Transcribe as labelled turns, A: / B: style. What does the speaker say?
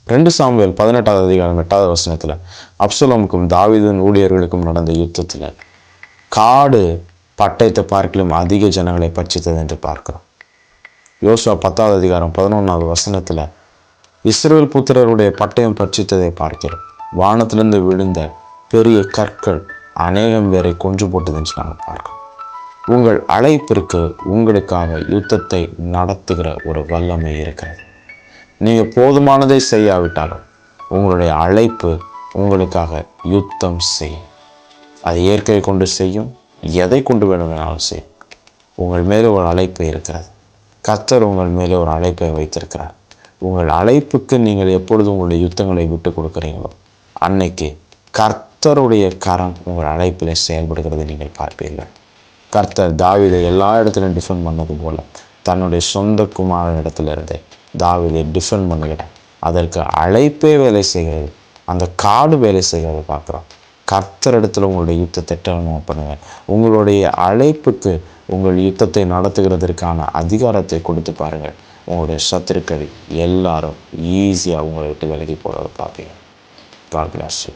A: 2 Samuel 18வது அதிகாரம் 8வது வசனத்தில் அப்சலோமுக்கும் தாவீதின் ஊழியர்களுக்கும் நடந்த யுத்தத்தில் காடு பட்டயத்தை பார்க்கலும் அதிக ஜனங்களை பட்சித்தது என்று பார்க்கிறோம். யோசுவா 10வது அதிகாரம் 11வது வசனத்தில் இஸ்ரவேல் புத்திரருடைய பட்டயம் பட்சித்ததை பார்க்கிறோம். வானத்திலிருந்து விழுந்த பெரிய கற்கள் அநேகம் பேரை கொன்று போட்டது என்று நாங்கள் பார்க்கிறோம். உங்கள் அழைப்பிற்கு உங்களுக்காக யுத்தத்தை நடத்துகிற ஒரு வல்லமை இருக்கிறது. நீங்கள் போதுமானதை செய்யாவிட்டாலும் உங்களுடைய அழைப்பு உங்களுக்காக யுத்தம் செய்யும். அது இயற்கையை கொண்டு செய்யும், எதை கொண்டு வேணும்னாலும் செய்யும். உங்கள் மேலே ஒரு அழைப்பு இருக்கிறது. கர்த்தர் உங்கள் மேலே ஒரு அழைப்பை வைத்திருக்கிறார். உங்கள் அழைப்புக்கு நீங்கள் எப்பொழுது உங்களுடைய யுத்தங்களை விட்டு கொடுக்குறீங்களோ அன்னைக்கு கர்த்தருடைய கரம் உங்கள் அழைப்பில் செயல்படுகிறதை நீங்கள் பார்ப்பீர்கள். கர்த்தர் தாவீதை எல்லா இடத்துலையும் டிஃபெண்ட் பண்ணது போல தன்னுடைய சொந்த குமாரன் இடத்துலேருந்தே தாவீதை டிஃபெண்ட் பண்ணுகிறார். அதற்கு அழைப்பே வேலை செய்கிறது, அந்த காடு வேலை செய்கிறத பார்க்குறோம். கர்த்தர் இடத்துல உங்களுடைய யுத்தத்தை டர்ன் பண்ணுவேன். உங்களுடைய அழைப்புக்கு உங்கள் யுத்தத்தை நடத்துகிறதற்கான அதிகாரத்தை கொடுத்து பாருங்கள். உங்களுடைய சத்துருக்கள் எல்லாரும் ஈஸியாக உங்களை விட்டு விலகி போகிறத பார்ப்பீங்க. God bless you.